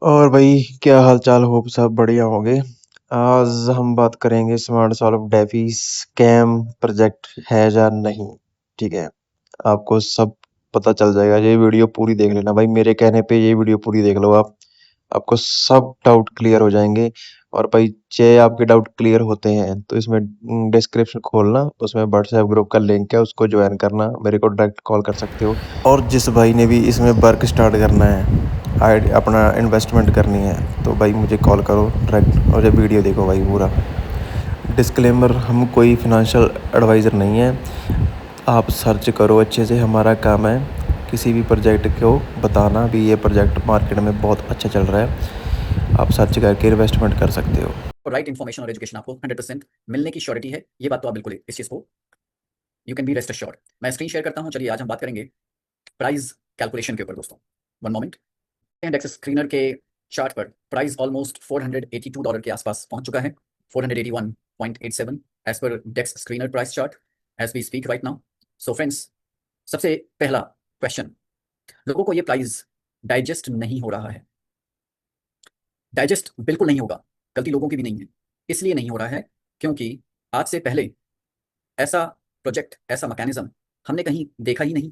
और भाई, क्या हाल चाल? होप सब बढ़िया होंगे। आज हम बात करेंगे smart solve DeFi scam project है या नहीं। ठीक है, आपको सब पता चल जाएगा। ये वीडियो पूरी देख लेना भाई, मेरे कहने पे ये वीडियो पूरी देख लो आप। आपको सब डाउट क्लियर हो जाएंगे। और भाई, चाहे आपके डाउट क्लियर होते हैं तो इसमें डिस्क्रिप्शन खोलना, उसमें व्हाट्सएप ग्रुप का लिंक है, उसको ज्वाइन करना, मेरे को डायरेक्ट कॉल कर सकते हो। और जिस भाई ने भी इसमें वर्क स्टार्ट करना है, आईडी अपना इन्वेस्टमेंट करनी है, तो भाई मुझे कॉल करो डायरेक्ट और ये वीडियो देखो भाई पूरा। डिस्क्लेमर, हम कोई फिनेंशियल एडवाइज़र नहीं है। आप सर्च करो अच्छे से, हमारा काम है किसी भी प्रोजेक्ट को बताना भी ये प्रोजेक्ट मार्केट में बहुत अच्छा चल रहा है, आप सर्च करके इन्वेस्टमेंट कर सकते हो। राइट इन्फॉर्मेशन और एजुकेशन आपको 100% मिलने की श्योरिटी है। ये बात तो आप बिल्कुल इस चीज़ को you can be rest assured. मैं स्क्रीन शेयर करता हूँ। चलिए आज हम बात करेंगे प्राइस कैलकुलेशन के ऊपर दोस्तों। One moment. इंडेक्स स्क्रीनर के चार्ट पर प्राइस ऑलमोस्ट $482 के आसपास पहुंच चुका है। 481.87 as per dex screener price chart as we speak right now. So friends, सबसे पहला क्वेश्चन, लोगों को ये प्राइस डाइजेस्ट नहीं हो रहा है। डाइजेस्ट बिल्कुल नहीं होगा, गलती लोगों की भी नहीं है। इसलिए नहीं हो रहा है क्योंकि आज से पहले ऐसा प्रोजेक्ट, ऐसा मैकेनिज्म हमने कहीं देखा ही नहीं।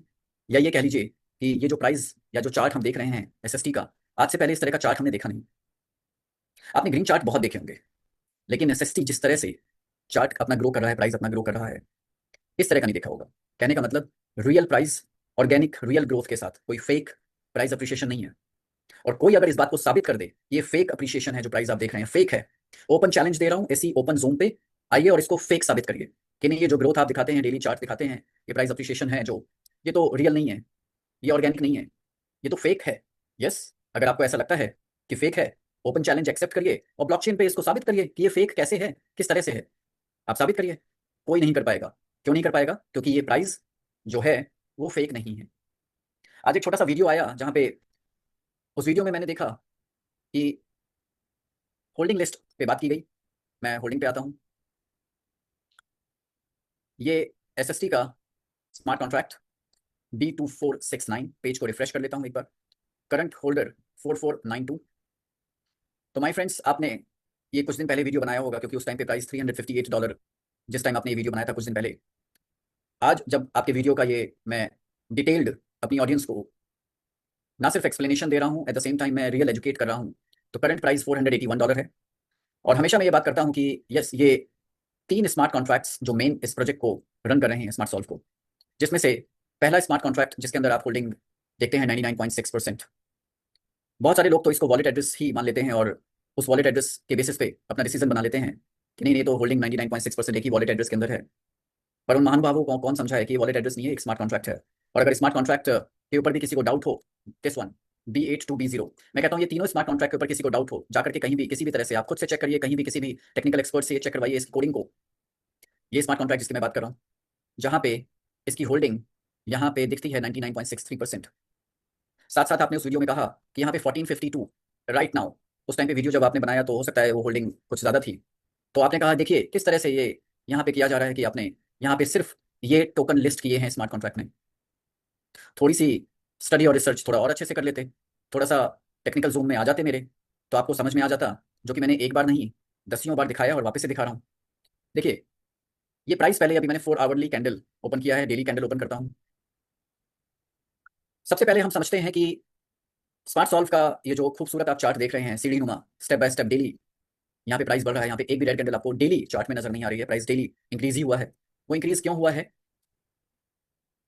या ये कह लीजिए कि ये जो प्राइस या जो चार्ट हम देख रहे हैं एसएसटी का, आज से पहले इस तरह का चार्ट हमने देखा नहीं। आपने ग्रीन चार्ट बहुत देखे होंगे, लेकिन एसएसटी जिस तरह से चार्ट अपना ग्रो कर रहा है, प्राइस अपना ग्रो कर रहा है, इस तरह का नहीं देखा होगा। कहने का मतलब, real price, organic real growth के साथ कोई फेक प्राइस अप्रिशिएशन नहीं है। और कोई अगर इस बात को साबित कर दे ये फेक अप्रिशिएशन है, जो प्राइस आप देख रहे हैं फेक है, ओपन चैलेंज दे रहा हूं ऐसी ओपन जोन पे आइए और इसको फेक साबित करिए कि नहीं, ये जो ग्रोथ आप दिखाते हैं, डेली चार्ट दिखाते हैं, ये प्राइस अप्रिशिएशन है जो, ये तो रियल नहीं है, ये ऑर्गेनिक नहीं है, ये तो फेक है। यस, अगर आपको ऐसा लगता है कि फेक है, ओपन चैलेंज एक्सेप्ट करिए और ब्लॉकचेन पे इसको साबित करिए कि ये फेक कैसे है, किस तरह से है। आप साबित करिए। कोई नहीं कर पाएगा। क्यों नहीं कर पाएगा? क्योंकि ये प्राइस जो है वो फेक नहीं है। आज एक छोटा सा वीडियो आया जहां पे, उस वीडियो में मैंने देखा कि होल्डिंग लिस्ट पे बात की गई। मैं होल्डिंग पे आता हूं। ये एसएसटी का स्मार्ट कॉन्ट्रैक्ट D2469, पेज को रिफ्रेश कर लेता हूं एक बार। Current holder 4492। तो माय फ्रेंड्स, आपने ये कुछ दिन पहले वीडियो बनाया होगा क्योंकि उस टाइम पे प्राइस $358, जिस टाइम आपने ये वीडियो बनाया था कुछ दिन पहले। आज जब आपके वीडियो का ये मैं डिटेल्ड अपनी ऑडियंस को ना सिर्फ एक्सप्लेनेशन दे रहा हूं, एट द सेम टाइम मैं रियल एजुकेट कर रहा हूं, तो करंट प्राइस $481 है। और हमेशा मैं ये बात करता हूं कि यस, ये 3 स्मार्ट कॉन्ट्रैक्ट्स जो मेन इस प्रोजेक्ट को रन कर रहे हैं, स्मार्ट सॉल्व को, जिसमें से पहला स्मार्ट कॉन्ट्रैक्ट जिसके अंदर आप होल्डिंग देखते हैं 99.6%। बहुत सारे लोग तो इसको वॉलेट एड्रेस ही मान लेते हैं और उस वॉलेट एड्रेस के बेसिस पे अपना डिसीजन बना लेते हैं कि नहीं नहीं, तो होल्डिंग 99.6% एक ही वॉलेट एड्रेस के अंदर है। पर उन महानुभावों को कौन समझा है कि वॉलेट एड्रेस नहीं है, एक स्मार्ट कॉन्ट्रैक्ट है। और अगर स्मार्ट कॉन्ट्रैक्ट के ऊपर भी किसी को डाउट हो, दिस वन B82B0, मैं कहता हूँ ये तीनों स्मार्ट कॉन्ट्रैक्ट के ऊपर किसी को डाउट हो, जाकर के कहीं भी किसी भी तरह से आप खुद से चेक करिए, कहीं भी किसी भी टेक्निकल एक्सपर्ट से चेक करवाइए इस कोडिंग को। ये स्मार्ट कॉन्ट्रैक्ट जिसकी मैं बात कर रहा हूँ, जहाँ पे इसकी होल्डिंग यहाँ पे दिखती है 99.63%। साथ साथ आपने उस वीडियो में कहा कि यहाँ पे 1452 राइट नाउ, उस टाइम पे वीडियो जब आपने बनाया तो हो सकता है वो होल्डिंग कुछ ज़्यादा थी। तो आपने कहा देखिए किस तरह से ये यहाँ पे किया जा रहा है कि आपने यहाँ पे सिर्फ ये टोकन लिस्ट किए हैं स्मार्ट कॉन्ट्रैक्ट में। थोड़ी सी स्टडी और रिसर्च थोड़ा और अच्छे से कर लेते, थोड़ा सा टेक्निकल जोन में आ जाते मेरे, तो आपको समझ में आ जाता, जो कि मैंने एक बार नहीं दसियों बार दिखाया और वापस से दिखा रहा हूँ। देखिए, ये प्राइस पहले अभी मैंने 4 आवरली कैंडल ओपन किया है, डेली कैंडल ओपन करता हूँ। सबसे पहले हम समझते हैं कि स्मार्ट सॉल्व का ये जो खूबसूरत आप चार्ट देख रहे हैं, सीढ़ी नुमा स्टेप बाय स्टेप डेली, यहाँ पे प्राइस बढ़ रहा है, यहाँ पे एक भी रेड कैंडल आपको डेली चार्ट में नजर नहीं आ रही है, प्राइस डेली इंक्रीज ही हुआ है। वो इंक्रीज क्यों हुआ है?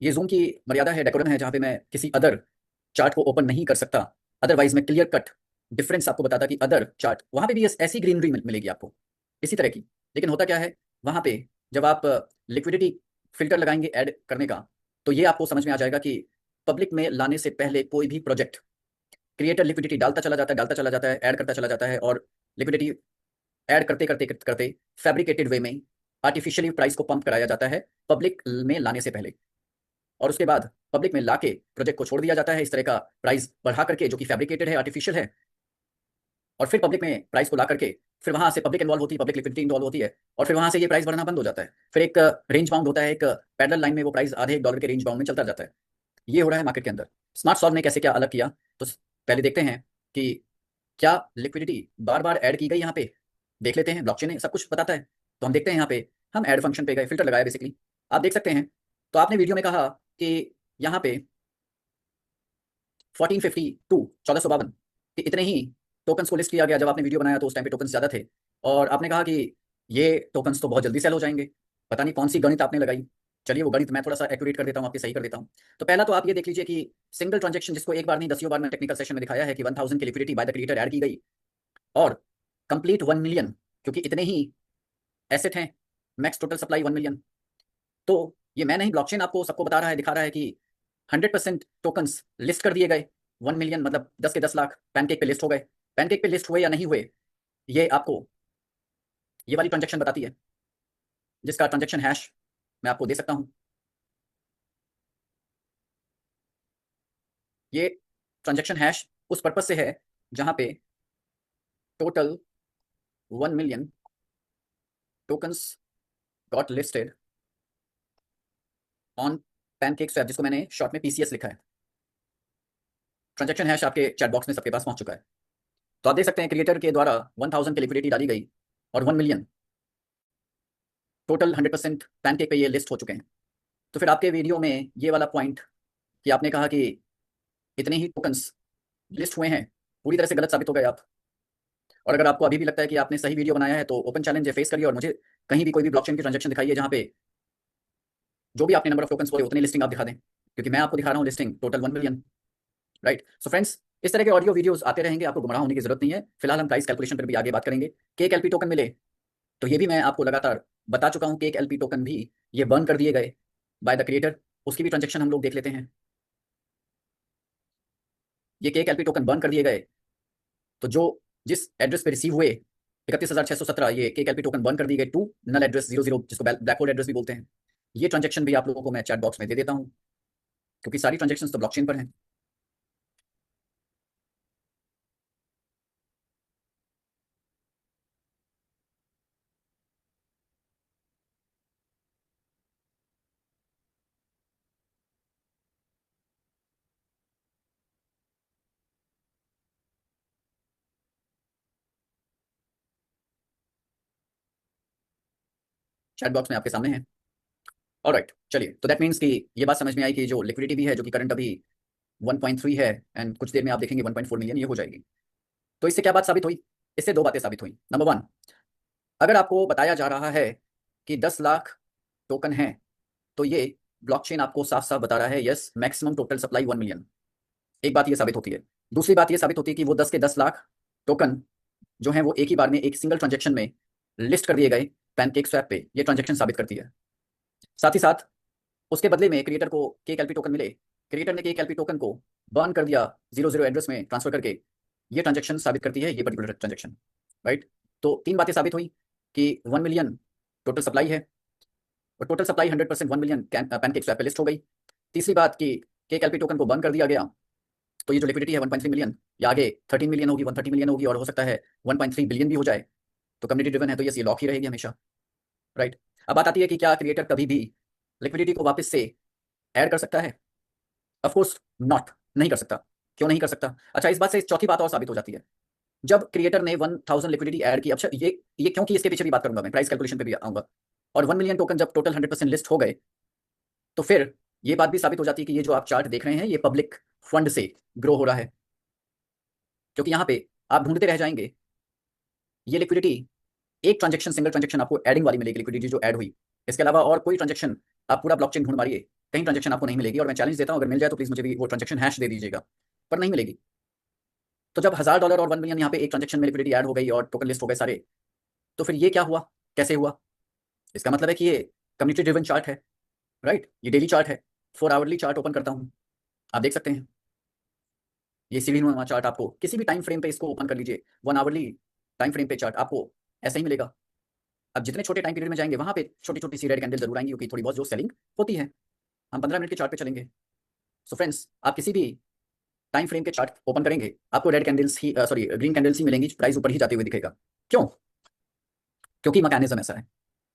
ये जूम की मर्यादा है, डेकोरम है, जहाँ पे मैं किसी अदर चार्ट को ओपन नहीं कर सकता। अदरवाइज मैं क्लियर कट डिफरेंस आपको बताता कि अदर चार्ट वहाँ पे भी ऐसी ग्रीनरी मिलेगी आपको, इसी तरह की। लेकिन होता क्या है वहाँ पे, जब आप लिक्विडिटी फिल्टर लगाएंगे ऐड करने का, तो ये आपको समझ में आ जाएगा कि पब्लिक में लाने से पहले कोई भी प्रोजेक्ट, क्रिएटर लिक्विडिटी डालता चला जाता है, डालता चला जाता है, ऐड करता चला जाता है, और लिक्विडिटी ऐड करते करते करते फैब्रिकेटेड वे में आर्टिफिशियली प्राइस को पंप कराया जाता है पब्लिक में लाने से पहले। और उसके बाद पब्लिक में लाके प्रोजेक्ट को छोड़ दिया जाता है इस तरह का प्राइस बढ़ा करके, जो कि फैब्रिकेटेड है, आर्टिफिशियल है। और फिर पब्लिक में प्राइस को ला करके फिर वहां से पब्लिक इन्वॉल्व होती है, पब्लिक लिक्विडिटी इन्वॉल्व होती है, और फिर वहां से ये प्राइस बढ़ना बंद हो जाता है। फिर एक रेंज बाउंड होता है, एक पैरेलल लाइन में वो प्राइस आधे $1 के रेंज बाउंड में चलता जाता है। ये हो रहा है मार्केट के अंदर। स्मार्ट सॉल्व ने कैसे क्या अलग किया, तो पहले देखते हैं कि क्या लिक्विडिटी बार बार ऐड की गई यहाँ पे, देख लेते हैं। ब्लॉकचेन सब कुछ बताता है, तो हम देखते हैं यहाँ पे। हम ऐड फंक्शन पे गए, फिल्टर लगाया बेसिकली, आप देख सकते हैं। तो आपने वीडियो में कहा कि यहाँ पे 1452 1452 कि इतने ही टोकन्स को लिस्ट किया गया। जब आपने वीडियो बनाया तो उस टाइम पे टोकन्स ज़्यादा थे, और आपने कहा कि ये टोकन्स तो बहुत जल्दी सेल हो जाएंगे। पता नहीं कौन सी गणित आपने लगाई। चलिए वो गणित मैं थोड़ा सा एक्यूरेट कर देता हूँ, आपके सही कर देता हूँ। तो पहला तो आप ये देख लीजिए कि सिंगल ट्रांजेक्शन, जिसको एक बार नहीं दसियों बार मैं टेक्निकल सेशन में दिखाया है कि 1000 की liquidity by the creator add की गई, और कंप्लीट 1 मिलियन, क्योंकि इतने ही एसेट हैं, मैक्स टोटल सप्लाई 1 मिलियन। तो ये मैं नहीं, ब्लॉकचेन आपको सबको बता रहा है, दिखा रहा है कि 100% टोकन्स लिस्ट कर दिए गए। 1 मिलियन मतलब 10 के 10 लाख पैनकेक पे लिस्ट हो गए। पैनकेक पे लिस्ट हुए या नहीं हुए, ये आपको ये वाली ट्रांजेक्शन बताती है, जिसका ट्रांजेक्शन हैश मैं आपको दे सकता हूं। ये ट्रांजेक्शन हैश उस पर्पज से है जहां पे total 1 million tokens got listed on pancake swap, जिसको मैंने शॉर्ट में पीसीएस लिखा है। ट्रांजेक्शन हैश आपके चैट बॉक्स में सबके पास पहुंच चुका है। तो आप देख सकते हैं क्रिएटर के द्वारा 1000 की लिक्विडिटी डाली गई, और 1 मिलियन टोटल 100% पैनकेक पे ये लिस्ट हो चुके हैं। तो फिर आपके वीडियो में ये वाला पॉइंट कि आपने कहा कि इतने ही टोकन्स लिस्ट हुए हैं, पूरी तरह से गलत साबित हो गए आप। और अगर आपको अभी भी लगता है कि आपने सही वीडियो बनाया है, तो ओपन चैलेंज है, फेस करिए और मुझे कहीं भी कोई भी ब्लॉकचेन की ट्रांजेक्शन दिखाइए जहाँ पे जो भी आपने नंबर ऑफ टोकन्स बोले उतनी लिस्टिंग आप दिखा दें, क्योंकि मैं आपको दिखा रहा हूँ listing total 1 million. Right. So friends, इस तरह के ऑडियो वीडियोस आते रहेंगे, आपको गुमराह होने की जरूरत नहीं है। फिलहाल हम प्राइस कैलकुलेशन पर भी आगे बात करेंगे। केक एलपी टोकन मिले तो ये भी मैं आपको लगातार बता चुका हूँ। केक एलपी टोकन भी ये बर्न कर दिए गए बाय द क्रिएटर, उसकी भी ट्रांजेक्शन हम लोग देख लेते हैं। ये केक एलपी टोकन बर्न कर दिए गए, तो जो जिस एड्रेस पे रिसीव हुए 31,617, ये केक एलपी टोकन बर्न कर दिए गए टू नल एड्रेस 00, जिसको ब्लैक होल एड्रेस भी बोलते हैं। ये ट्रांजेक्शन भी आप लोगों को मैं चैट बॉक्स में दे देता हूँ, क्योंकि सारी ट्रांजेक्शन तो ब्लॉकचेन पर हैं। चैट बॉक्स में आपके सामने है। ऑलराइट, चलिए। तो दैट मीन्स कि ये बात समझ में आई कि जो लिक्विडिटी भी है, जो कि करंट अभी 1.3 है, एंड कुछ देर में आप देखेंगे 1.4 मिलियन ये हो जाएगी। तो इससे क्या बात साबित हुई? इससे दो बातें साबित हुई। नंबर वन, अगर आपको बताया जा रहा है कि 10 लाख टोकन है, तो ये ब्लॉकचेन आपको साफ साफ बता रहा है yes, maximum total supply 1 million. एक बात ये साबित होती है। दूसरी बात ये साबित होती है कि वो 10 के 10 लाख टोकन जो है वो एक ही बार में एक सिंगल ट्रांजेक्शन में लिस्ट कर दिए गए पैनकेक स्वैप पे, ये ट्रांजेक्शन साबित करती है। साथ ही साथ उसके बदले में क्रिएटर को केक एलपी टोकन मिले, क्रिएटर ने केक एलपी टोकन को बर्न कर दिया 00 एड्रेस में ट्रांसफर करके, ये ट्रांजेक्शन साबित करती है, ये पर्टिकुलर ट्रांजेक्शन। राइट। तो तीन बातें साबित हुई कि 1 मिलियन टोटल सप्लाई है, और total supply 100% 1 million pancake swap पे लिस्ट हो गई। तीसरी बात कि केक एलपी टोकन को बर्न कर दिया गया, तो ये जो लिक्विडिटी है 1.3 मिलियन, या आगे 13 मिलियन होगी, 130 मिलियन होगी, और हो सकता है 1.3 बिलियन भी हो जाए। तो कम्युनिटी ड्रिवन है, तो ये लॉक ही रहेगी हमेशा। राइट। अब बात आती है कि क्या क्रिएटर कभी भी लिक्विडिटी को वापस से ऐड कर सकता है? ऑफ कोर्स नॉट, नहीं कर सकता। क्यों नहीं कर सकता? अच्छा, इस बात से चौथी बात और साबित हो जाती है। जब क्रिएटर ने 1000 लिक्विडिटी ऐड की, अच्छा ये क्योंकि इसके पीछे भी बात करूंगा मैं, प्राइस कैलकुलेशन पे भी आऊंगा, और 1 मिलियन टोकन जब टोटल 100% लिस्ट हो गए, तो फिर ये बात भी साबित हो जाती है कि ये जो आप चार्ट देख रहे हैं ये पब्लिक फंड से ग्रो हो रहा है। क्योंकि यहाँ पे आप ढूंढते रह जाएंगे ये लिक्विडिटी, एक ट्रांजेक्शन, सिंगल ट्रांजेक्शन आपको एडिंग वाली मिलेगी लिक्विडिटी जो ऐड हुई। इसके अलावा और कोई ट्रांजेक्शन आप पूरा ब्लॉकचेन ढूंढ मारिए, कहीं ट्रांजेक्शन आपको नहीं मिलेगी। और मैं चैलेंज देता हूँ, अगर मिल जाए तो प्लीज मुझे भी वो ट्रांजेक्शन हैश दे दीजिएगा, पर नहीं मिलेगी। तो जब $1000 और 1 मिलियन यहाँ पे एक ट्रांजेक्शन में लिक्विडिटी ऐड हो गई और टोकन लिस्ट हो गए सारे, तो फिर ये क्या हुआ, कैसे हुआ? इसका मतलब है कि ये कम्युनिटी ड्रिवन चार्ट है। राइट। ये डेली चार्ट है। 4 आवरली चार्ट ओपन करता हूँ, आप देख सकते हैं ये सीढ़ी नुमा चार्ट। आपको किसी भी टाइम फ्रेम पे इसको ओपन कर लीजिए, 1 आवरली टाइम फ्रेम पे चार्ट आपको ऐसा ही मिलेगा। अब जितने छोटे टाइम पीरियड में जाएंगे वहां पे छोटी छोटी सी रेड कैंडल जरूर आएंगी, क्योंकि थोड़ी बहुत जो सेलिंग होती है। हम 15 मिनट के चार्ट पे चलेंगे। सो फ्रेंड्स, आप किसी भी टाइम फ्रेम के चार्ट ओपन करेंगे, आपको रेड कैंडल्स ही, सॉरी, ग्रीन कैंडल्स ही मिलेंगी, प्राइस ऊपर ही जाते हुए दिखेगा। क्यों? क्योंकि मैकेनिज्म ऐसा है।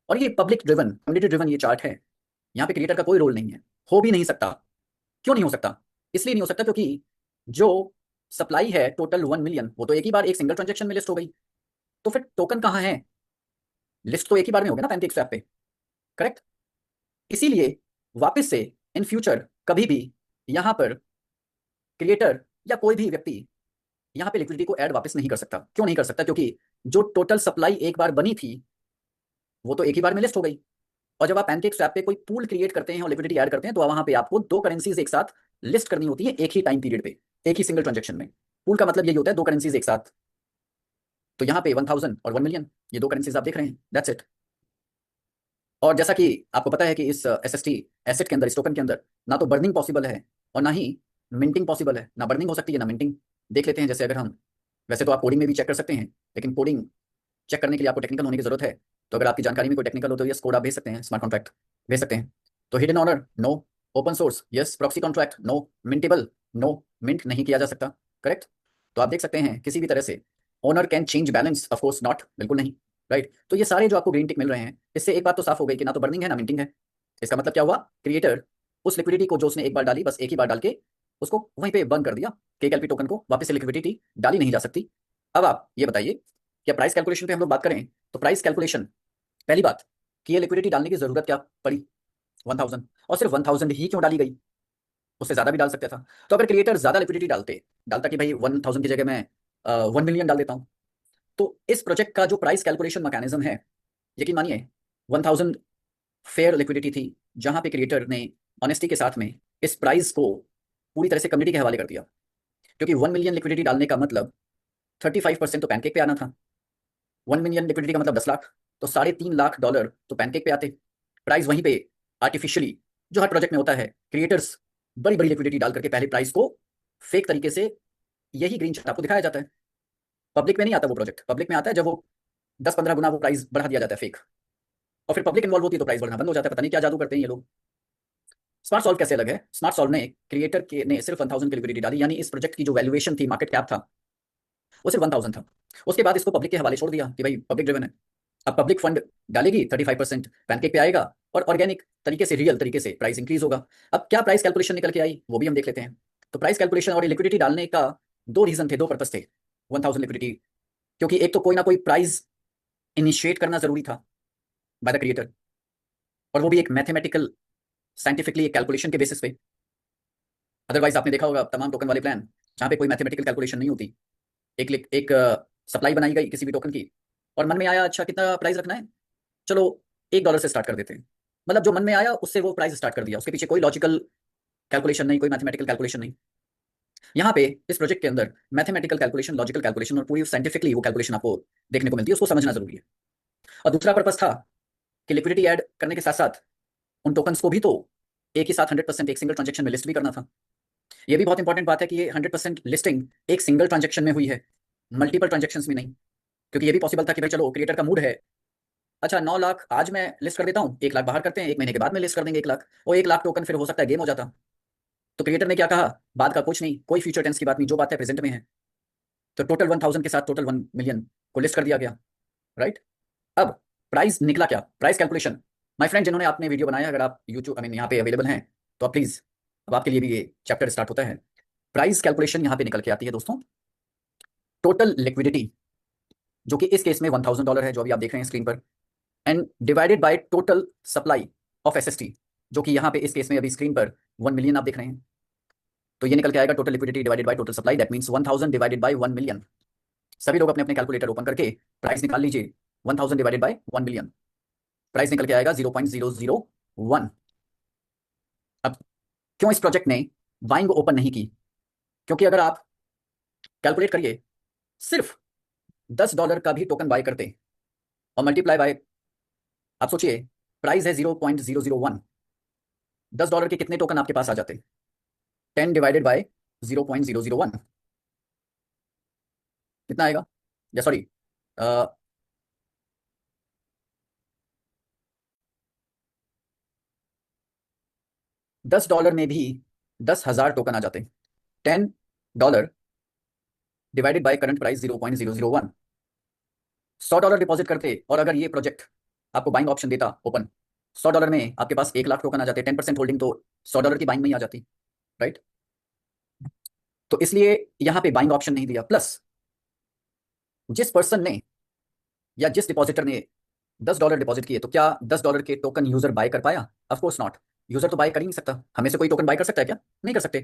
और ये पब्लिक ड्रिवन, कम्युनिटी ड्रिवन ये चार्ट है। यहाँ पे क्रिएटर का कोई रोल नहीं है, हो भी नहीं सकता। क्यों नहीं हो सकता? इसलिए नहीं हो सकता क्योंकि जो सप्लाई है टोटल 1 मिलियन, वो तो एक ही बार एक सिंगल ट्रांजेक्शन में लिस्ट हो गई, तो फिर टोकन कहाँ है? लिस्ट तो एक ही बार में हो गया ना पैनकेक स्वैप पे, करेक्ट? इसीलिए वापस से इन फ्यूचर कभी भी यहाँ पर क्रिएटर या कोई भी व्यक्ति यहाँ पे लिक्विडिटी को ऐड वापस नहीं कर सकता। क्यों नहीं कर सकता? क्योंकि जो टोटल सप्लाई एक बार बनी थी वो तो एक ही बार में लिस्ट हो गई। और जब आप पैनकेक स्वैप पे कोई पूल क्रिएट करते हैं और लिक्विडिटी ऐड करते हैं तो वहां पे आपको दो करेंसीज एक साथ लिस्ट करनी होती है एक ही टाइम पीरियड पे, एक ही सिंगल ट्रांजेक्शन में। पूल का मतलब यही होता है दो करेंसीज एक साथ। तो यहाँ पे 1000 और 1 मिलियन, ये दो करेंसीज आप देख रहे हैं, दैट्स इट। और जैसा कि आपको पता है कि इस एसएसटी एसेट के अंदर, इस टोकन के अंदर, ना तो बर्निंग पॉसिबल है और ना ही मिंटिंग पॉसिबल है। ना बर्निंग हो सकती है ना मिंटिंग। देख लेते हैं, जैसे अगर हम, वैसे तो आप कोडिंग में भी चेक कर सकते हैं, लेकिन कोडिंग चेक करने के लिए आपको टेक्निकल होने की जरूरत है। तो अगर आपकी जानकारी में कोई टेक्निकल हो तो यस कोड आप भेज सकते हैं, स्मार्ट कॉन्ट्रैक्ट भेज सकते हैं। तो hidden owner no, open source yes, proxy contract no, mintable no, mint नहीं किया जा सकता, करेक्ट? तो आप देख सकते हैं किसी भी तरह से owner can change balance, of course not, बिल्कुल नहीं, राइट? तो ये सारे जो आपको ग्रीन टिक मिल रहे हैं, इससे एक बात तो साफ हो गई कि ना तो बर्निंग है ना मिंटिंग है। इसका मतलब क्या हुआ? क्रिएटर उस लिक्विडिटी को जो उसने एक बार डाली, बस एक ही बार डाल के उसको वहीं पे बर्न कर दिया। केएलपी टोकन को वापस से लिक्विडिटी डाली नहीं जा सकती। अब आप ये बताइए, क्या प्राइस कैलकुलेशन पे हम लोग बात करें तो प्राइस कैलकुलेशन, पहली बात कि ये लिक्विडिटी डालने की जरूरत क्या पड़ी 1000, और सिर्फ 1000 ही क्यों डाली गई? उससे ज्यादा भी डाल सकता था। तो अगर क्रिएटर ज्यादा लिक्विडिटी डालता कि भाई 1000 की जगह मैं 1 मिलियन डाल देता हूं, तो इस प्रोजेक्ट का जो प्राइस कैलकुलेशन मैकेनिज्म है, यकीन मानिए 1000 फेयर लिक्विडिटी थी, जहां पे क्रिएटर ने ऑनेस्टी के साथ में इस प्राइस को पूरी तरह से कम्युनिटी के हवाले कर दिया। क्योंकि 1 मिलियन लिक्विडिटी डालने का मतलब 35% तो पैनकेक पे आना था। 1 मिलियन लिक्विडिटी का मतलब 10 लाख, तो $3.5 लाख तो पैनकेक पे आते। प्राइस वहीं पे आर्टिफिशियली, जो हर प्रोजेक्ट में होता है, क्रिएटर्स बड़ी बड़ी लिक्विडिटी डाल करके पहले प्राइस को फेक तरीके से, यही ग्रीन चार्ट आपको दिखाया जाता है। पब्लिक में नहीं आता वो प्रोजेक्ट, पब्लिक में आता है जब वो 10-15 गुना वो प्राइस बढ़ा दिया जाता है फेक, और फिर पब्लिक इन्वॉल्व होती है तो प्राइस बढ़ना बंद हो जाता है। पता नहीं क्या जादू करते हैं ये लोग। स्मार्ट सॉल्व कैसे अलग है? स्मार्ट सॉल्व ने क्रिएटर के ने सिर्फ 1000 की लिक्विडिटी डाली, यानी इस प्रोजेक्ट की जो वैल्यूएशन थी, मार्केट कैप था, वो सिर्फ 1000 था। उसके बाद इसको पब्लिक के हवाले छोड़ दिया कि भाई पब्लिक ड्रिवन है। अब पब्लिक फंड डालेगी, 35% पैनकेक पे आएगा और ऑर्गेनिक तरीके से, रियल तरीके से प्राइस इंक्रीज होगा। अब क्या प्राइस कैलकुलेशन निकल के आई वो भी हम देख लेते हैं। तो प्राइस कैलकुलेशन और लिक्विडिटी डालने का दो रीजन थे, दो पर्पस थे 1000 लिक्विडिटी। क्योंकि एक तो कोई ना कोई प्राइस इनिशिएट करना जरूरी था बाय द क्रिएटर, और वो भी एक मैथमेटिकल, साइंटिफिकली एक कैलकुलेशन के बेसिस पे। अदरवाइज आपने देखा होगा तमाम टोकन वाले प्लान जहाँ पे कोई मैथमेटिकल कैलकुलेशन नहीं होती। एक सप्लाई बनाई गई किसी भी टोकन की, और मन में आया अच्छा कितना प्राइस रखना है, चलो $1 से स्टार्ट कर देते हैं। मतलब जो मन में आया उससे वो प्राइस स्टार्ट कर दिया, उसके पीछे कोई लॉजिकल कैलकुलेशन नहीं, कोई मैथमेटिकल कैलकुलेशन नहीं। यहाँ पे इस प्रोजेक्ट के अंदर मैथमेटिकल कैलकुलेशन, लॉजिकल कैलकुलेशन और पूरी साइंटिफिकली वो कैलकुलेशन आपको देखने को मिलती है, उसको समझना जरूरी है। और दूसरा पर्पस था कि लिक्विडिटी ऐड करने के साथ साथ उन टोकन्स को भी तो एक ही साथ 100% एक सिंगल ट्रांजेक्शन में लिस्ट भी करना था। ये भी बहुत इंपॉर्टेंट बात है कि ये 100% लिस्टिंग एक सिंगल ट्रांजेक्शन में हुई है, मल्टीपल ट्रांजेक्शंस में नहीं। क्योंकि ये भी पॉसिबल था कि भाई चलो क्रिएटर का मूड है, अच्छा 9 लाख आज मैं लिस्ट कर देता हूँ, 1 लाख बाहर करते हैं, 1 महीने के बाद में लिस्ट कर देंगे 1 लाख, और 1 लाख टोकन फिर हो सकता है गेम हो जाता। तो क्रिएटर ने क्या कहा, बात का कुछ नहीं, कोई फ्यूचर टेंस की बात नहीं, जो बात है प्रेजेंट में है। तो टोटल 1000 के साथ टोटल 1 मिलियन को लिस्ट कर दिया गया, राइट? अब प्राइस निकला क्या, प्राइस कैलकुलेशन। माय फ्रेंड, जिन्होंने आपने वीडियो बनाया, अगर आप यूट्यूब, आई मीन यहाँ पे अवेलेबल हैं, तो आप प्लीज, अब आपके लिए भी ये चैप्टर स्टार्ट होता है। प्राइस कैलकुलेशन यहाँ पे निकल के आती है दोस्तों, टोटल लिक्विडिटी जो कि इस केस में $1000 है, जो अभी आप देख रहे हैं स्क्रीन पर, and divided by total supply of SST, जो कि यहाँ पे इस केस में अभी स्क्रीन पर 1 मिलियन आप देख रहे हैं। तो ये निकल के आएगा total liquidity divided by total supply, that means 1000 divided by 1 million. सभी लोग अपने अपने कैलकुलेटर ओपन करके प्राइस निकाल लीजिए, 1000 डिवाइडेड बाय 1 मिलियन, प्राइस निकल के आएगा 0.001। अब क्यों इस प्रोजेक्ट ने बाइंग ओपन नहीं की? क्योंकि अगर आप कैलकुलेट करिए, सिर्फ $10 का भी टोकन बाय करते और मल्टीप्लाई बाय, आप सोचिए प्राइस है 0.001, $10 के कितने टोकन आपके पास आ जाते? 10 डिवाइडेड बाय 0.001 कितना आएगा? या सॉरी, $10 में भी 10,000 टोकन आ जाते। $10 divided by current price 0.001, $100 deposit करते, और अगर ये प्रोजेक्ट आपको बाइंग ऑप्शन देता ओपन, $100 में आपके पास 1 लाख टोकन आ जाते, 10% होल्डिंग तो $100 की बाइंग में ही आ जाती, राइट? तो इसलिए यहाँ पे बाइंग ऑप्शन नहीं दिया। प्लस जिस पर्सन ने या जिस डिपॉजिटर ने $10 डिपॉजिट किए, तो क्या $10 के टोकन यूजर बाय कर पाया? Of course not. यूजर तो बाय कर ही नहीं सकता। हमें से कोई टोकन बाय कर सकता है क्या? नहीं कर सकते।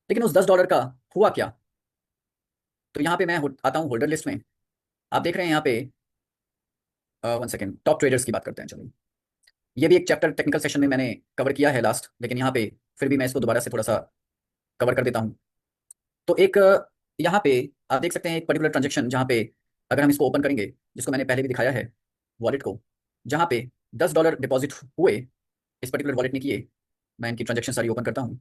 लेकिन उस $10 का हुआ क्या? तो यहाँ पे मैं आता हूँ होल्डर लिस्ट में। आप देख रहे हैं यहाँ पे, वन सेकेंड, टॉप ट्रेडर्स की बात करते हैं। चलिए, ये भी एक चैप्टर टेक्निकल सेशन में मैंने कवर किया है लास्ट, लेकिन यहाँ पे फिर भी मैं इसको दोबारा से थोड़ा सा कवर कर देता हूँ। तो एक यहाँ पे आप देख सकते हैं एक पर्टिकुलर ट्रांजेक्शन, जहाँ पे अगर हम इसको ओपन करेंगे, जिसको मैंने पहले भी दिखाया है वॉलेट को, जहाँ पे $10 डिपॉजिट हुए इस पर्टिकुलर वॉलेट ने किए। मैं इनकी ट्रांजेक्शन सारी ओपन करता हूँ।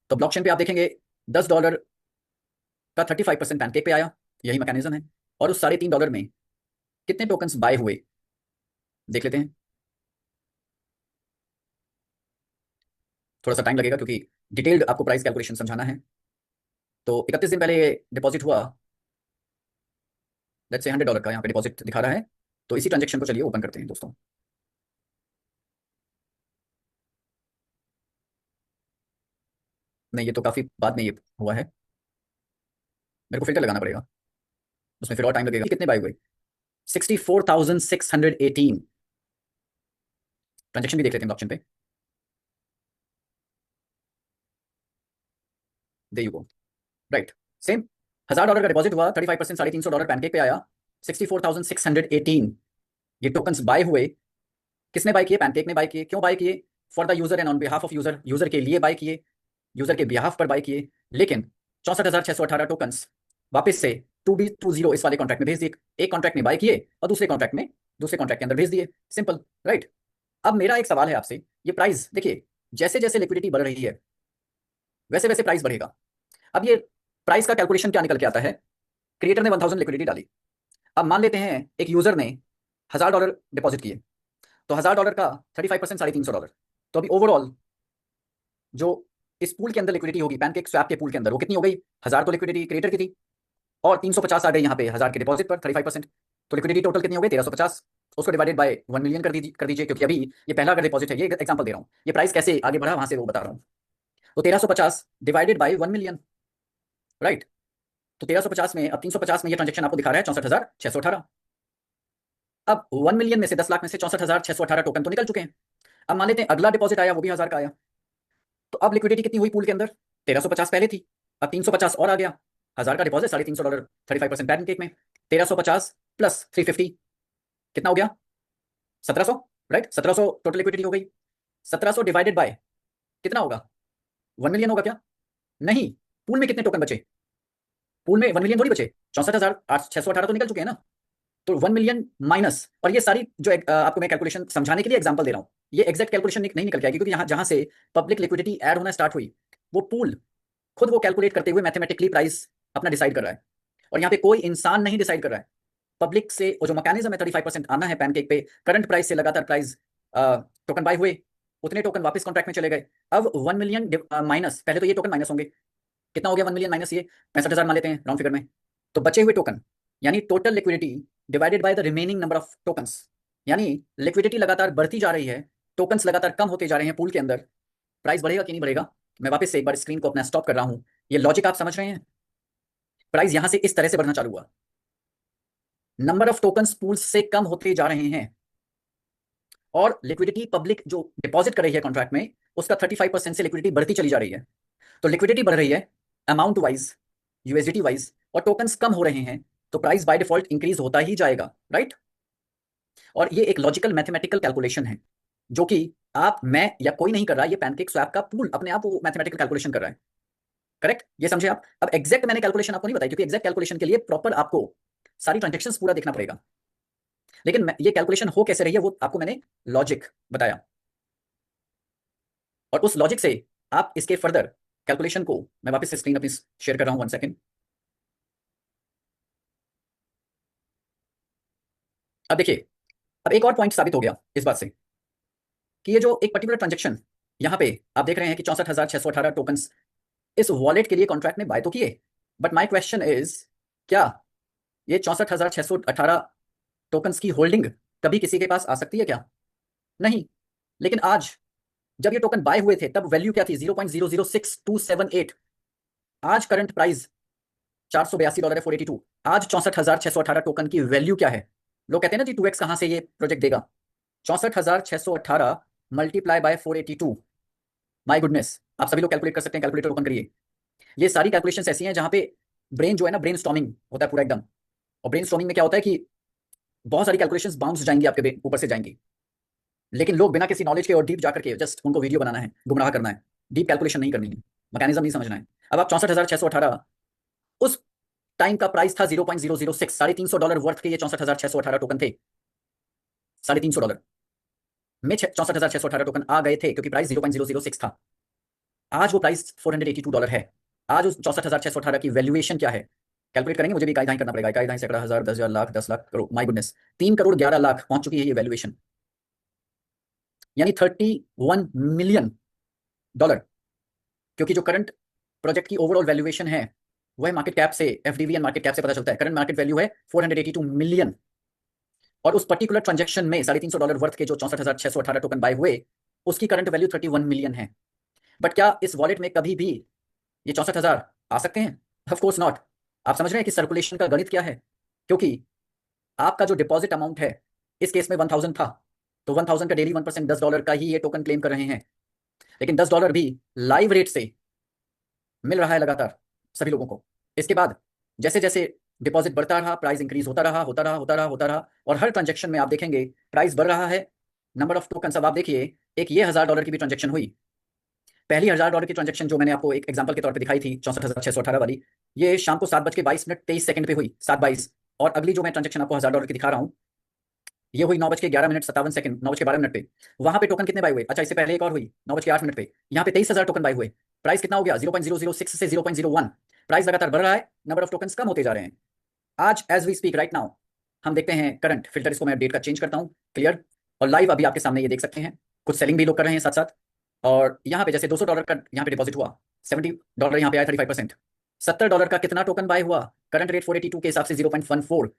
तो ब्लॉकचेन पे आप देखेंगे $10 का 35% पैनकेक पे आया। यही मैकेनिज्म है। और उस $3.5 में कितने टोकन्स बाय हुए देख लेते हैं। थोड़ा सा टाइम लगेगा क्योंकि डिटेल्ड आपको प्राइस कैलकुलेशन समझाना है। तो 31 दिन पहले डिपॉजिट हुआ, लेट्स से $100 का यहाँ पे डिपॉजिट दिखा रहा है। तो इसी ट्रांजेक्शन को चलिए ओपन करते हैं दोस्तों। नहीं, ये तो काफी बाद में ये हुआ है, मेरे को फिल्टर लगाना पड़ेगा, उसमें फिर और टाइम लगेगा। कितने बाय हुए? 64,618। ट्रांजेक्शन भी देख लेते हैं ऑप्शन पे। दे यू गो, राइट, सेम। $1,000 का डिपॉजिट हुआ, 35% $350 पैनकेक पे आया, 64,618 ये टोकन्स बाय हुए। किसने बाय किए? पैनकेक ने बाय किए। क्यों बाय किए? For the user and on behalf of user, user के लिए बाय किए, यूजर के बिहाफ पर बाय किए। लेकिन 64,618 टोकन्स वापस से 2B20 इस वाले कॉन्ट्रैक्ट में भेज दिए। एक कॉन्ट्रैक्ट में बाय किए और दूसरे कॉन्ट्रैक्ट में, दूसरे कॉन्ट्रैक्ट के अंदर भेज दिए। Simple, right. अब मेरा एक सवाल है आपसे, ये प्राइस देखिए, जैसे जैसे लिक्विडिटी बढ़ रही है वैसे वैसे प्राइस बढ़ेगा। अब ये प्राइस का कैलकुलेशन क्या निकल के आता है? क्रिएटर ने 1000 लिक्विडिटी डाली। अब मान लेते हैं एक यूजर ने $1,000 डिपॉजिट किए, तो $1,000 का 35% $350। तो अभी ओवरऑल जो इस पूल के अंदर लिक्विडिटी होगी, पैनकेक स्वैप के पूल के अंदर, वो कितनी हो गई? 1000 तो लिक्विडिटी क्रिएटर की थी, और 350 आ गई यहाँ पे 1000 के डिपॉजिट पर 35%। तो लिक्विडिटी टोटल कितनी हो गई? 1350। उसको डिवाइडेड बाय 1 मिलियन कर दीजिए, क्योंकि अभी ये पहला अगर डिपॉजिट है, ये एग्जांपल दे रहा हूँ, ये प्राइस कैसे आगे बढ़ा वहां से वो बता रहा हूँ। तो 1350 डिवाइडेड बाय 1 मिलियन, राइट। तो 1350 में, अब 350 में ये ट्रांजेक्शन आपको दिखा रहा है 64,618। अब 1 मिलियन में से, 10 लाख में से 64,618 टोकन तो निकल चुके हैं। अब मान लेते हैं अगला डिपॉजिट आया, वो भी 1000 का आया। तो अब लिक्विडिटी कितनी हुई पूल के अंदर? 1350 पहले थी, अब 350 और आ गया। 1000 का डिपॉजिट, $350, 35% पैनकेक में, 1350 प्लस 350 कितना हो गया? 1700, राइट। 1700 टोटल लिक्विडिटी हो गई। 1700 डिवाइडेड बाय कितना होगा? 1 मिलियन होगा क्या? नहीं। पूल में कितने टोकन बचे? पूल में 1 मिलियन थोड़ी बचे, 64,618 तो निकल चुके हैं ना। तो 1 मिलियन माइनस, और ये सारी जो आपको मैं कैलकुलेशन समझाने के लिए एग्जांपल दे रहा हूँ, ये एग्जैक्ट कैलकुलेशन नहीं निकल के आएगी, क्योंकि यहाँ जहां से पब्लिक लिक्विडिटी ऐड होना स्टार्ट हुई, वो पूल खुद वो कैलकुलेट करते हुए मैथमेटिकली प्राइस अपना डिसाइड कर रहा है। और यहाँ पे कोई इंसान नहीं डिसाइड कर रहा है। पब्लिक से वो जो मैकेनिज्म है 35% आना है पैनकेक पे, करंट प्राइस से लगातार प्राइस, टोकन बाय हुए, उतने टोकन वापस कॉन्ट्रैक्ट में चले गए। अब 1 मिलियन माइनस, पहले तो ये टोकन माइनस होंगे, कितना हो गया 1 मिलियन माइनस ये? 65,000 मान लेते हैं राउंड फिगर में। तो बचे हुए टोकन, यानी total liquidity divided by the remaining number of tokens, यानी लिक्विडिटी लगातार बढ़ती जा रही है, टोकन्स लगातार कम होते जा रहे हैं पूल के अंदर, प्राइस बढ़ेगा कि नहीं बढ़ेगा? मैं वापस से एक बार स्क्रीन को अपना स्टॉप कर रहा हूं। ये लॉजिक आप समझ रहे हैं? प्राइस यहां से इस तरह से बढ़ना चालू हुआ, नंबर ऑफ टोकन्स पूल से कम होते जा रहे हैं, और लिक्विडिटी पब्लिक जो डिपॉजिट कर रही है कॉन्ट्रैक्ट में, उसका 35% से लिक्विडिटी बढ़ती चली जा रही है। तो लिक्विडिटी बढ़ रही है अमाउंट वाइज, यूएसडीटी वाइज, और टोकन्स कम हो रहे हैं, तो प्राइस बाय डिफॉल्ट इंक्रीज होता ही जाएगा, राइट। और ये एक लॉजिकल मैथमेटिकल कैलकुलेशन है, जो कि आप, मैं या कोई नहीं कर रहा, ये पैनकेक स्वैप का पूल अपने आप वो मैथमेटिकल कैलकुलेशन कर रहा है, करेक्ट। ये समझे आप? अब एग्जैक्ट मैंने कैलकुलेशन आपको नहीं बताई, क्योंकि एग्जैक्ट कैलकुलेशन के लिए प्रॉपर आपको सारी ट्रांजेक्शंस पूरा देखना पड़ेगा। लेकिन ये कैलकुलेशन हो कैसे रही है, वो आपको मैंने लॉजिक बताया, और उस लॉजिक से आप इसके फर्दर कैलकुलेशन को, मैं वापस से स्क्रीन अपनी शेयर कर रहा हूं, 1 सेकेंड। अब देखिए, अब एक और पॉइंट साबित हो गया इस बात से, कि ये जो एक पर्टिकुलर ट्रांजेक्शन यहाँ पे आप देख रहे हैं कि 64,618 टोकन्स इस वॉलेट के लिए कॉन्ट्रैक्ट में बाय तो किए, बट माय क्वेश्चन इज, क्या ये 64,618 टोकन्स की होल्डिंग कभी किसी के पास आ सकती है क्या? नहीं। लेकिन आज जब ये टोकन बाय हुए थे, तब वैल्यू क्या थी? 0.006278। आज करंट प्राइस $482 है 482। आज 64,618 टोकन की वैल्यू क्या है? लोग कहते हैं ना जी 2x कहां से ये प्रोजेक्ट देगा। 64,618 मल्टीप्लाई बाय 482। माय गुडनेस, आप सभी लोग कैलकुलेट कर सकते हैं, कैलकुलेटर ओपन करिए। ये सारी कैलकुलेशंस ऐसी हैं जहां पे ब्रेन जो है ना, ब्रेन स्टॉर्मिंग होता है पूरा एकदम। और ब्रेन स्टॉर्मिंग में क्या होता है कि बहुत सारी कैलकुलेशंस बाउंस जाएंगी आपके ऊपर से जाएंगी, लेकिन लोग बिना किसी नॉलेज के और डीप जाकर के जस्ट उनको वीडियो बनाना है, गुमराह करना है, डीप कैलकुलेशन नहीं करनी है, मैकेनिज्म नहीं समझना है। अब आप 64,618, उस टाइम का प्राइस था 0.006, $350 वर्थ के ये 64,618 टोकन थे। $350 में 64,618 टोकन आ गए थे क्योंकि प्राइस 0.006 था। आज वो प्राइस $482 है। आज उस 64,618 की वैल्यूएशन क्या है? कैलकुलेट करेंगे, मुझे भी इकाई करना पड़ेगा। इकाई, सैकड़ा, हजार, 10,000, लाख, 10 लाख, करोड़। माय गुडनेस, 3,11,00,000 पहुंच चुकी है ये वैल्यूएशन, यानी $31 मिलियन। क्योंकि जो करंट प्रोजेक्ट की ओवरऑल वैल्यूएशन है वह मार्केट कैप से, एफडीवी एंड मार्केट कैप से पता चलता है। करंट मार्केट वैल्यू है 482 मिलियन, और उस पर्टिकुलर ट्रांजेक्शन में $350 वर्थ के जो 64,618 टोकन बाय हुए, उसकी करंट वैल्यू 31 मिलियन है। बट क्या इस वॉलेट में कभी भी ये 64,000 आ सकते हैं? Of course not. आप समझ रहे हैं कि सर्कुलेशन का गणित क्या है? क्योंकि आपका जो डिपॉजिट अमाउंट है इस केस में 1000 था, तो 1000 का डेली 1% $10 का ही ये टोकन क्लेम कर रहे हैं, लेकिन $10 भी लाइव रेट से मिल रहा है लगातार सभी लोगों को। इसके बाद जैसे जैसे डिपॉजिट बढ़ता रहा, प्राइस इंक्रीज होता रहा, होता रहा, होता रहा, होता रहा, और हर ट्रांजेक्शन में आप देखेंगे प्राइस बढ़ रहा है, नंबर ऑफ टोकन। अब आप देखिए, एक ये $1000 की भी ट्रांजेक्शन हुई। पहली $1000 की ट्रांजेक्शन जो मैंने आपको एक एग्जांपल के तौर पे दिखाई थी 64,618 वाली, ये शाम को 7:22 पे हुई, 7:22। और अगली जो मैं ट्रांजेक्शन आपको $1000 की दिखा रहा हूँ, ये हुई 9:11:57, 9:12 पे। वहां पे टोकन कितने बाय हुए? अच्छा, इससे पहले एक और हुई 9:08 पे, यहाँ पे 23,000 टोकन बाय हुए। प्राइस कितना हो गया? 0.006 से 0.01। प्राइस लगातार बढ़ रहा है, नंबर ऑफ टोकन्स कम होते जा रहे हैं। आज as we speak right now हम देखते हैं करंट फिल्टर, इसको मैं डेट का चेंज करता हूँ, क्लियर, और लाइव अभी आपके सामने ये देख सकते हैं। कुछ सेलिंग भी लोग कर रहे हैं साथ साथ। और यहाँ पे जैसे $200 का यहाँ पे डिपॉजिट हुआ, $70 यहाँ पे आया, 35%। $70 का कितना टोकन बाय हुआ? करंट रेट 482 के हिसाब से 0.14,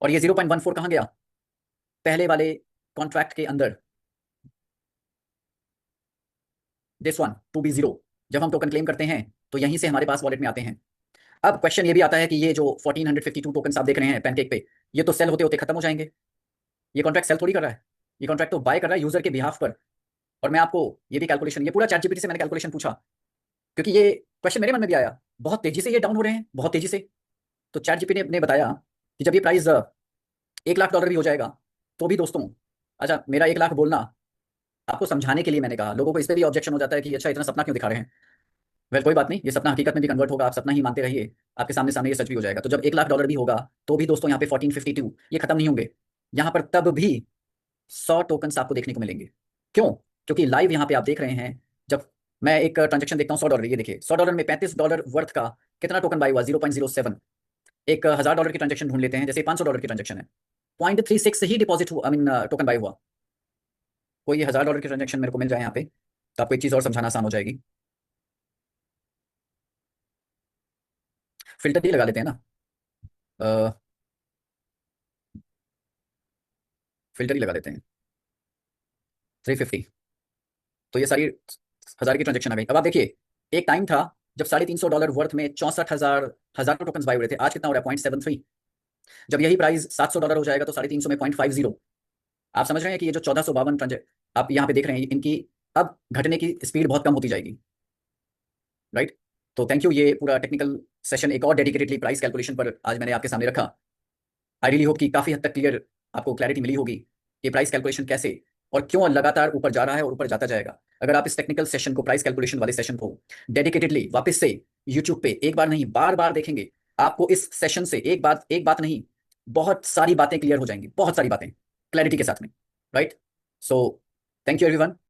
और ये 0.14 कहाँ गया? पहले वाले कॉन्ट्रैक्ट के अंदर, this one to be zero. जब हम टोकन क्लेम करते हैं तो यहीं से हमारे पास वॉलेट में आते हैं। अब क्वेश्चन ये भी आता है कि ये जो 1452 टोकन आप देख रहे हैं पैनकेक पे, ये तो सेल होते होते खत्म हो जाएंगे। ये कॉन्ट्रैक्ट सेल थोड़ी कर रहा है, ये कॉन्ट्रैक्ट तो बाय कर रहा है यूजर के बिहाफ पर। और मैं आपको ये भी कैलकुलेशन, ये पूरा चैट जीपीटी से मैंने कैलकुलेशन पूछा, क्योंकि ये क्वेश्चन मेरे मन में भी आया। बहुत तेजी से ये डाउन हो रहे हैं, बहुत तेजी से। तो चैट जीपीटी ने बताया कि जब ये प्राइस $1,00,000 भी हो जाएगा तो भी दोस्तों, अच्छा मेरा 1,00,000 बोलना आपको समझाने के लिए मैंने कहा, लोगों को इस पर भी ऑब्जेक्शन हो जाता है कि अच्छा इतना सपना क्यों दिखा रहे हैं। वेल कोई बात नहीं, ये सपना हकीकत में भी कन्वर्ट होगा, आप सपना ही मानते रहिए, आपके सामने सामने ये सच भी हो जाएगा। तो जब $1,00,000 भी होगा तो भी दोस्तों यहाँ पे 1452 ये खत्म नहीं होंगे, यहाँ पर तब भी 100 टोकन आपको देखने को मिलेंगे। क्यों? क्योंकि लाइव यहाँ पे आप देख रहे हैं, जब मैं एक ट्रांजेक्शन देखता हूँ $100, ये देखिए $100 में $35 वर्थ का कितना टोकन बाय हुआ? 0.07। एक $1000 की ट्रांजेक्शन ढूंढ लेते हैं, जैसे $500 की ट्रांजेक्शन है, 0.36 ही डिपॉजिट हुआ, आई मीन टोकन बाय हुआ। कोई $1000 की ट्रांजेक्शन मेरे को मिल जाए यहाँ पे तो आपको एक चीज़ और समझाना आसान हो जाएगी। फिल्टर ही लगा लेते हैं ना, फिल्टर ही लगा लेते हैं 350। तो ये सारी 1000 की ट्रांजेक्शन आ गई। अब आप देखिए, एक टाइम था जब $350 वर्थ में 64,000 हजारों टोकन बाय हो रहे थे। आज कितना हो रहा है? 0.73। जब यही प्राइस $700 हो जाएगा तो 350 में 0.50। आप समझ रहे हैं कि ये जो 1452 ट्रांजेक्शन आप यहाँ पे देख रहे हैं, इनकी अब घटने की स्पीड बहुत कम होती जाएगी, राइट। तो थैंक यू, ये पूरा टेक्निकल सेशन एक और डेडिकेटेडली प्राइस कैलकुलेशन पर आज मैंने आपके सामने रखा। आई रियली होप कि काफ़ी हद तक क्लियर आपको क्लैरिटी मिली होगी कि प्राइस कैलकुलेशन कैसे और क्यों लगातार ऊपर जा रहा है और ऊपर जाता जाएगा। अगर आप इस टेक्निकल सेशन को, प्राइस कैलकुलेशन वाले सेशन को डेडिकेटेडली वापस से यूट्यूब पे एक बार नहीं बार बार देखेंगे, आपको इस सेशन से एक बात नहीं, बहुत सारी बातें क्लियर हो जाएंगी, बहुत सारी बातें क्लैरिटी के साथ में, right. So thank you everyone.